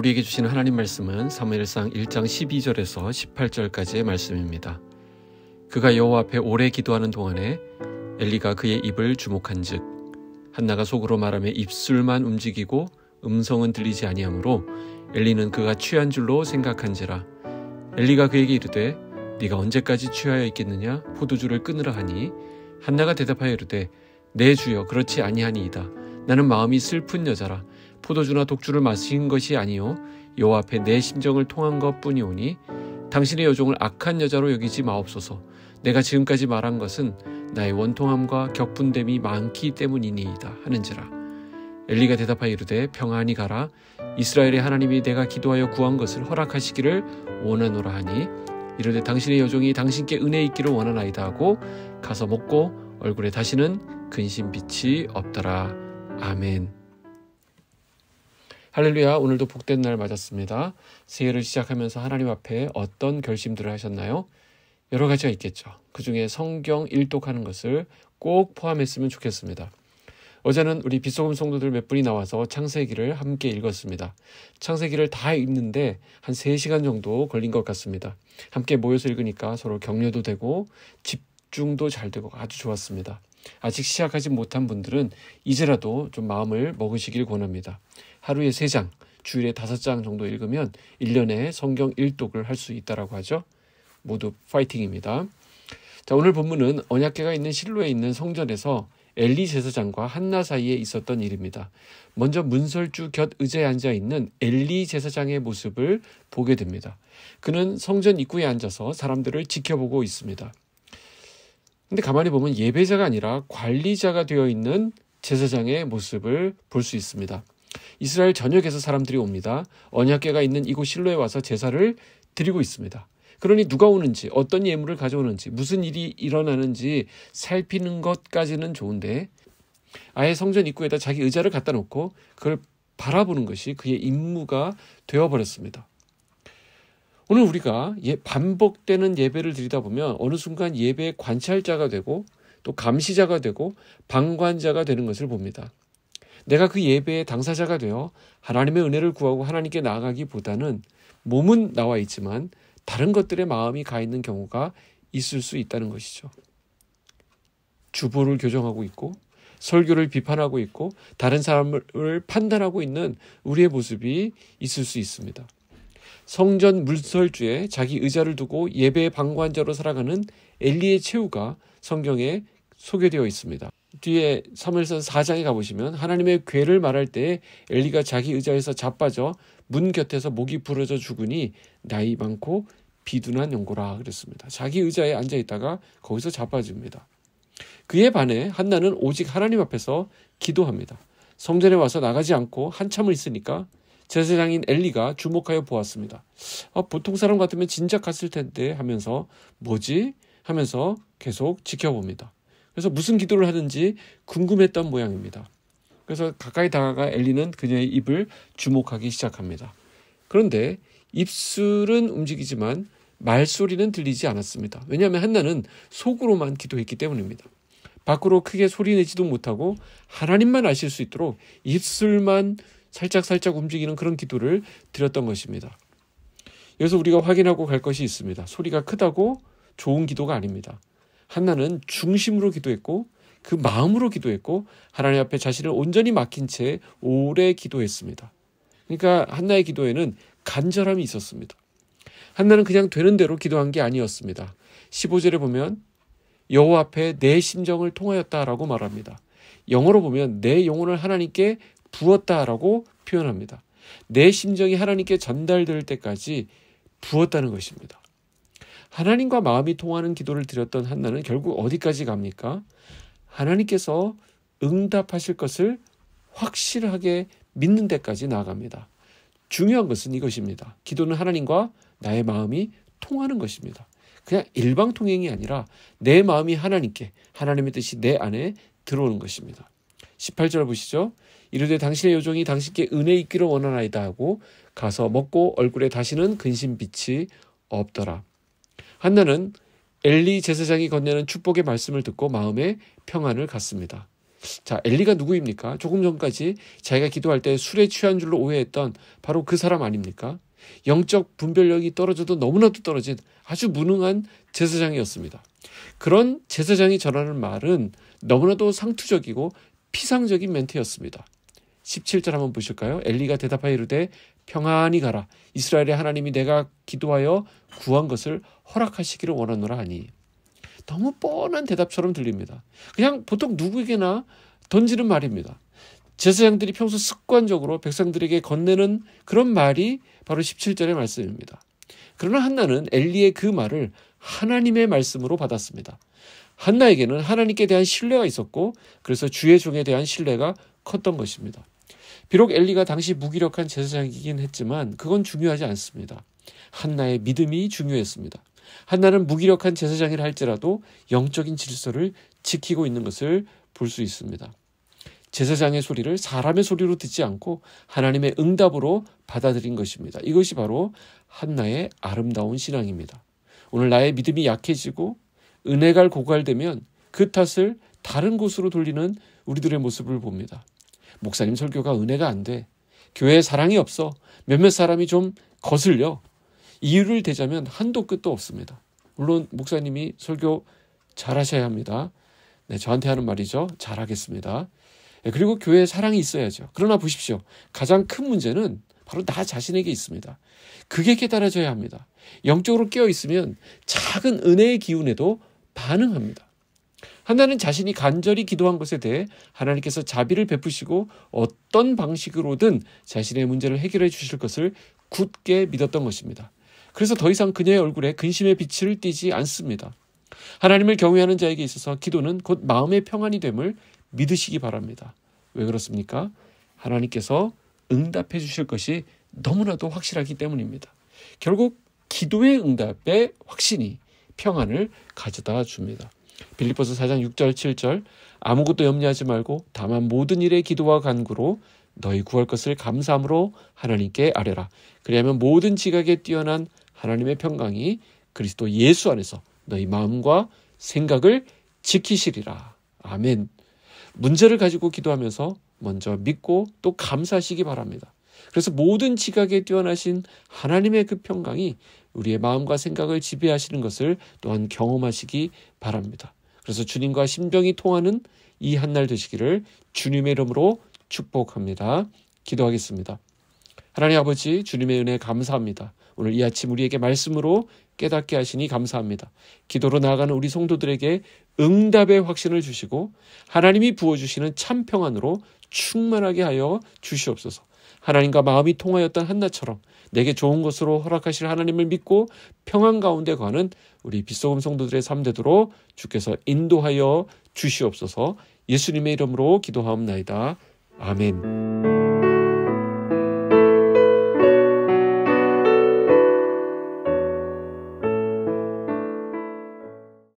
우리에게 주시는 하나님 말씀은 사무엘상 1장 12절에서 18절까지의 말씀입니다. 그가 여호와 앞에 오래 기도하는 동안에 엘리가 그의 입을 주목한즉 한나가 속으로 말하며 입술만 움직이고 음성은 들리지 아니하므로 엘리는 그가 취한 줄로 생각한지라. 엘리가 그에게 이르되 네가 언제까지 취하여 있겠느냐? 포도주를 끊으라 하니 한나가 대답하여 이르되 내 주여 그렇지 아니하니이다. 나는 마음이 슬픈 여자라. 포도주나 독주를 마신 것이 아니요 여호와 앞에 내 심정을 통한 것뿐이오니 당신의 여종을 악한 여자로 여기지 마옵소서. 내가 지금까지 말한 것은 나의 원통함과 격분됨이 많기 때문이니이다 하는지라. 엘리가 대답하여 이르되 평안히 가라. 이스라엘의 하나님이 내가 기도하여 구한 것을 허락하시기를 원하노라 하니 이르되 당신의 여종이 당신께 은혜 있기를 원하나이다 하고 가서 먹고 얼굴에 다시는 근심빛이 없더라. 아멘. 할렐루야. 오늘도 복된 날 맞았습니다. 새해를 시작하면서 하나님 앞에 어떤 결심들을 하셨나요? 여러 가지가 있겠죠. 그 중에 성경 일독하는 것을 꼭 포함했으면 좋겠습니다. 어제는 우리 빗소금 성도들 몇 분이 나와서 창세기를 함께 읽었습니다. 창세기를 다 읽는데 한 3시간 정도 걸린 것 같습니다. 함께 모여서 읽으니까 서로 격려도 되고 집중도 잘 되고 아주 좋았습니다. 아직 시작하지 못한 분들은 이제라도 좀 마음을 먹으시길 권합니다. 하루에 3장, 주일에 5장 정도 읽으면 1년에 성경 일독을 할 수 있다라고 하죠. 모두 파이팅입니다. 자, 오늘 본문은 언약궤가 있는 실로에 있는 성전에서 엘리 제사장과 한나 사이에 있었던 일입니다. 먼저 문설주 곁 의자에 앉아 있는 엘리 제사장의 모습을 보게 됩니다. 그는 성전 입구에 앉아서 사람들을 지켜보고 있습니다. 근데 가만히 보면 예배자가 아니라 관리자가 되어 있는 제사장의 모습을 볼 수 있습니다. 이스라엘 전역에서 사람들이 옵니다. 언약궤가 있는 이곳 실로에 와서 제사를 드리고 있습니다. 그러니 누가 오는지, 어떤 예물을 가져오는지, 무슨 일이 일어나는지 살피는 것까지는 좋은데 아예 성전 입구에다 자기 의자를 갖다 놓고 그걸 바라보는 것이 그의 임무가 되어버렸습니다. 오늘 우리가 반복되는 예배를 드리다 보면 어느 순간 예배의 관찰자가 되고 또 감시자가 되고 방관자가 되는 것을 봅니다. 내가 그 예배의 당사자가 되어 하나님의 은혜를 구하고 하나님께 나아가기보다는 몸은 나와 있지만 다른 것들에 마음이 가 있는 경우가 있을 수 있다는 것이죠. 주보를 교정하고 있고 설교를 비판하고 있고 다른 사람을 판단하고 있는 우리의 모습이 있을 수 있습니다. 성전 물설주에 자기 의자를 두고 예배의 방관자로 살아가는 엘리의 최후가 성경에 소개되어 있습니다. 뒤에 사무엘상 4장에 가보시면 하나님의 궤를 말할 때 엘리가 자기 의자에서 자빠져 문 곁에서 목이 부러져 죽으니 나이 많고 비둔한 연고라 그랬습니다. 자기 의자에 앉아있다가 거기서 자빠집니다. 그에 반해 한나는 오직 하나님 앞에서 기도합니다. 성전에 와서 나가지 않고 한참을 있으니까 제사장인 엘리가 주목하여 보았습니다. 보통 사람 같으면 진작 갔을 텐데 하면서 뭐지? 하면서 계속 지켜봅니다. 그래서 무슨 기도를 하는지 궁금했던 모양입니다. 그래서 가까이 다가가 엘리는 그녀의 입을 주목하기 시작합니다. 그런데 입술은 움직이지만 말소리는 들리지 않았습니다. 왜냐하면 한나는 속으로만 기도했기 때문입니다. 밖으로 크게 소리내지도 못하고 하나님만 아실 수 있도록 입술만 살짝 움직이는 그런 기도를 드렸던 것입니다. 여기서 우리가 확인하고 갈 것이 있습니다. 소리가 크다고 좋은 기도가 아닙니다. 한나는 중심으로 기도했고 그 마음으로 기도했고 하나님 앞에 자신을 온전히 맡긴 채 오래 기도했습니다. 그러니까 한나의 기도에는 간절함이 있었습니다. 한나는 그냥 되는 대로 기도한 게 아니었습니다. 15절에 보면 여호와 앞에 내 심정을 통하였다라고 말합니다. 영어로 보면 내 영혼을 하나님께 부었다라고 표현합니다. 내 심정이 하나님께 전달될 때까지 부었다는 것입니다. 하나님과 마음이 통하는 기도를 드렸던 한나는 결국 어디까지 갑니까? 하나님께서 응답하실 것을 확실하게 믿는 데까지 나아갑니다. 중요한 것은 이것입니다. 기도는 하나님과 나의 마음이 통하는 것입니다. 그냥 일방통행이 아니라 내 마음이 하나님께, 하나님의 뜻이 내 안에 들어오는 것입니다. 18절 보시죠. 이르되 당신의 여종이 당신께 은혜 있기를 원하나이다 하고 가서 먹고 얼굴에 다시는 근심빛이 없더라. 한나는 엘리 제사장이 건네는 축복의 말씀을 듣고 마음에 평안을 갖습니다. 자, 엘리가 누구입니까? 조금 전까지 자기가 기도할 때 술에 취한 줄로 오해했던 바로 그 사람 아닙니까? 영적 분별력이 떨어져도 너무나도 떨어진 아주 무능한 제사장이었습니다. 그런 제사장이 전하는 말은 너무나도 상투적이고 피상적인 멘트였습니다. 17절 한번 보실까요? 엘리가 대답하여 이르되 평안히 가라. 이스라엘의 하나님이 내가 기도하여 구한 것을 허락하시기를 원하노라 하니. 너무 뻔한 대답처럼 들립니다. 그냥 보통 누구에게나 던지는 말입니다. 제사장들이 평소 습관적으로 백성들에게 건네는 그런 말이 바로 17절의 말씀입니다. 그러나 한나는 엘리의 그 말을 하나님의 말씀으로 받았습니다. 한나에게는 하나님께 대한 신뢰가 있었고 그래서 주의 종에 대한 신뢰가 컸던 것입니다. 비록 엘리가 당시 무기력한 제사장이긴 했지만 그건 중요하지 않습니다. 한나의 믿음이 중요했습니다. 한나는 무기력한 제사장이라 할지라도 영적인 질서를 지키고 있는 것을 볼 수 있습니다. 제사장의 소리를 사람의 소리로 듣지 않고 하나님의 응답으로 받아들인 것입니다. 이것이 바로 한나의 아름다운 신앙입니다. 오늘 나의 믿음이 약해지고 은혜가 고갈되면 그 탓을 다른 곳으로 돌리는 우리들의 모습을 봅니다. 목사님 설교가 은혜가 안 돼. 교회에 사랑이 없어. 몇몇 사람이 좀 거슬려. 이유를 대자면 한도 끝도 없습니다. 물론 목사님이 설교 잘하셔야 합니다. 네, 저한테 하는 말이죠. 잘하겠습니다. 네, 그리고 교회에 사랑이 있어야죠. 그러나 보십시오. 가장 큰 문제는 바로 나 자신에게 있습니다. 그게 깨달아져야 합니다. 영적으로 깨어 있으면 작은 은혜의 기운에도 반응합니다. 한나는 자신이 간절히 기도한 것에 대해 하나님께서 자비를 베푸시고 어떤 방식으로든 자신의 문제를 해결해 주실 것을 굳게 믿었던 것입니다. 그래서 더 이상 그녀의 얼굴에 근심의 빛을 띠지 않습니다. 하나님을 경외하는 자에게 있어서 기도는 곧 마음의 평안이 됨을 믿으시기 바랍니다. 왜 그렇습니까? 하나님께서 응답해 주실 것이 너무나도 확실하기 때문입니다. 결국 기도의 응답의 확신이 평안을 가져다 줍니다. 빌립보서 4장 6절 7절 아무것도 염려하지 말고 다만 모든 일에 기도와 간구로 너희 구할 것을 감사함으로 하나님께 아뢰라. 그리하면 모든 지각에 뛰어난 하나님의 평강이 그리스도 예수 안에서 너희 마음과 생각을 지키시리라. 아멘. 문제를 가지고 기도하면서 먼저 믿고 또 감사하시기 바랍니다. 그래서 모든 지각에 뛰어나신 하나님의 그 평강이 우리의 마음과 생각을 지배하시는 것을 또한 경험하시기 바랍니다. 그래서 주님과 심정이 통하는 이 한날 되시기를 주님의 이름으로 축복합니다. 기도하겠습니다. 하나님 아버지, 주님의 은혜 감사합니다. 오늘 이 아침 우리에게 말씀으로 깨닫게 하시니 감사합니다. 기도로 나아가는 우리 성도들에게 응답의 확신을 주시고 하나님이 부어주시는 참 평안으로 충만하게 하여 주시옵소서. 하나님과 마음이 통하였던 한나처럼 내게 좋은 것으로 허락하실 하나님을 믿고 평안 가운데 가는 우리 빗소금 성도들의 삶 되도록 주께서 인도하여 주시옵소서. 예수님의 이름으로 기도하옵나이다. 아멘.